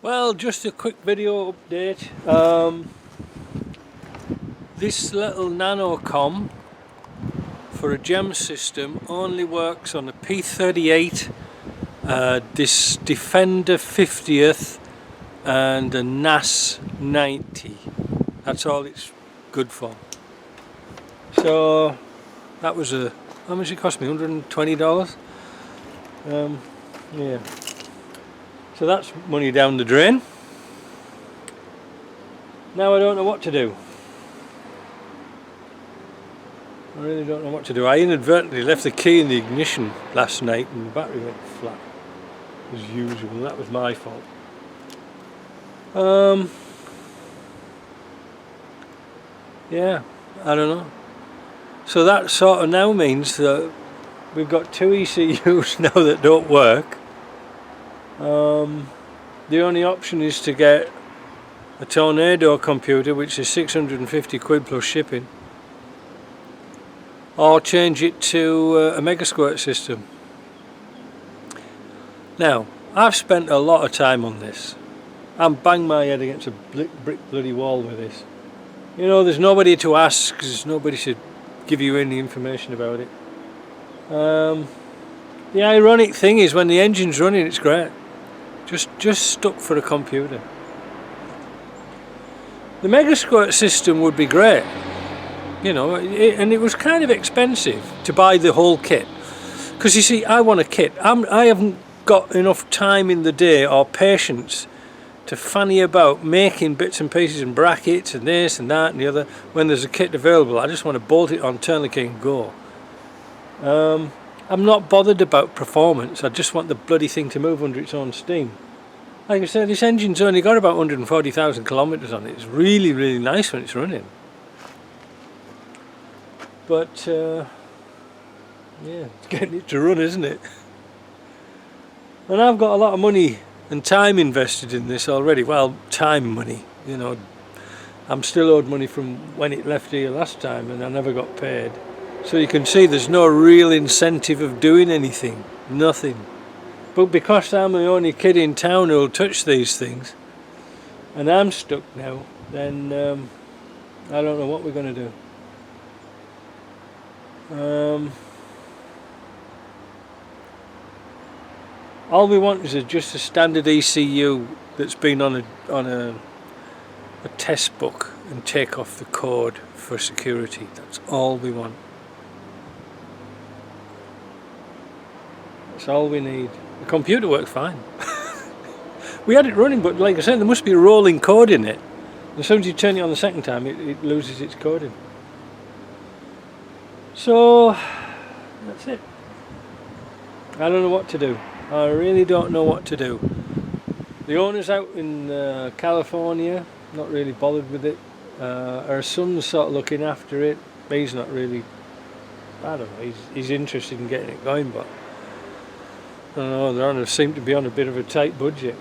Well, just a quick video update. This little nano com for a gem system only works on a P38, this Defender 50th and a NAS 90. That's all it's good for. So that was how much it cost me? $120. Yeah. So that's money down the drain. Now I don't know what to do. I really don't know what to do. I inadvertently left the key in the ignition last night and the battery went flat as usual. That was my fault. Yeah, I don't know. So that sort of now means that we've got two ECUs now that don't work. The only option is to get a Tornado computer, which is 650 quid plus shipping, or change it to a Mega Squirt system. Now, I've spent a lot of time on this. I'm banging my head against a brick bloody wall with this. You know, there's nobody to ask, because nobody should give you any information about it. The ironic thing is, when the engine's running, it's great. Just stuck for a computer. The Mega Squirt system would be great, you know, and it was kind of expensive to buy the whole kit. Because you see, I want a kit. I haven't got enough time in the day or patience to fanny about making bits and pieces and brackets and this and that and the other when there's a kit available. I just want to bolt it on, turn the key and go. I'm not bothered about performance. I just want the bloody thing to move under its own steam. Like I said, this engine's only got about 140,000 kilometres on it. It's really, really nice when it's running. But, yeah, it's getting it to run, isn't it? And I've got a lot of money and time invested in this already. Well, time money, you know. I'm still owed money from when it left here last time and I never got paid. So you can see there's no real incentive of doing anything, nothing. But because I'm the only kid in town who'll touch these things, and I'm stuck now, then I don't know what we're going to do. All we want is just a standard ECU that's been on a test book and take off the code for security. That's all we want. That's all we need. The computer works fine. We had it running, but like I said, there must be a rolling code in it. As soon as you turn it on the second time, it loses its coding. So that's it. I don't know what to do. I really don't know what to do. The owner's out in California, not really bothered with it. Our son's sort of looking after it. He's not really, I don't know, he's interested in getting it going, but I don't know, they seem to be on a bit of a tight budget.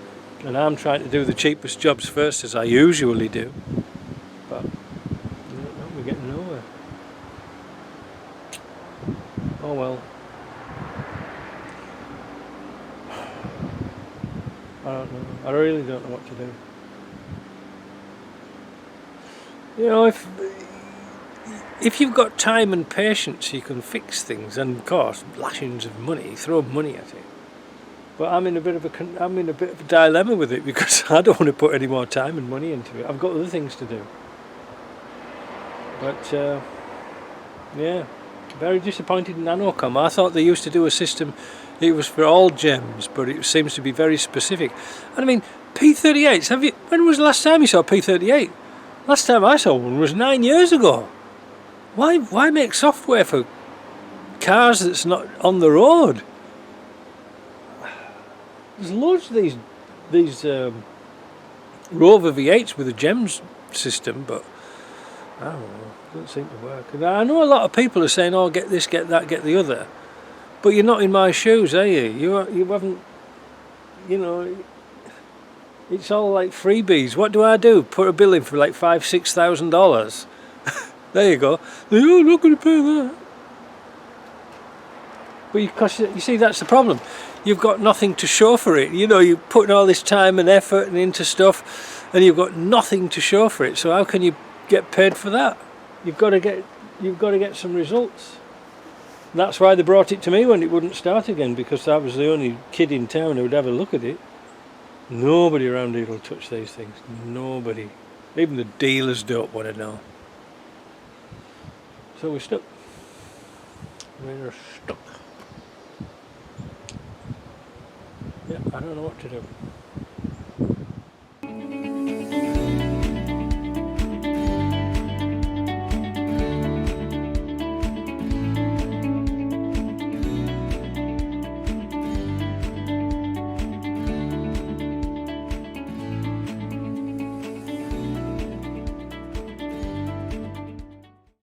And I'm trying to do the cheapest jobs first, as I usually do. But we're getting nowhere. Oh well. I don't know. I really don't know what to do. You know, if you've got time and patience, you can fix things, and of course, lashings of money, throw money at it. But I'm in a bit of a dilemma with it, because I don't want to put any more time and money into it. I've got other things to do. But yeah, very disappointed in Nanocom. I thought they used to do a system. It was for all gems, but it seems to be very specific. And I mean, P38s. When was the last time you saw P38? Last time I saw one was 9 years ago. Why make software for cars that's not on the road? There's loads of these Rover V8s with a gems system, but I don't know, it doesn't seem to work. And I know a lot of people are saying, oh, get this, get that, get the other. But you're not in my shoes, are you? You haven't, you know, it's all like freebies. What do I do? Put a bill in for like $5,000-6,000. There you go. You're not going to pay that. But because you see, that's the problem. You've got nothing to show for it. You know, you're putting all this time and effort and into stuff, and you've got nothing to show for it. So how can you get paid for that? You've got to get some results. And that's why they brought it to me when it wouldn't start again, because I was the only kid in town who would have a look at it. Nobody around here will touch these things. Nobody. Even the dealers don't want to know. So we're stuck. We're stuck. Yeah, I don't know what to do.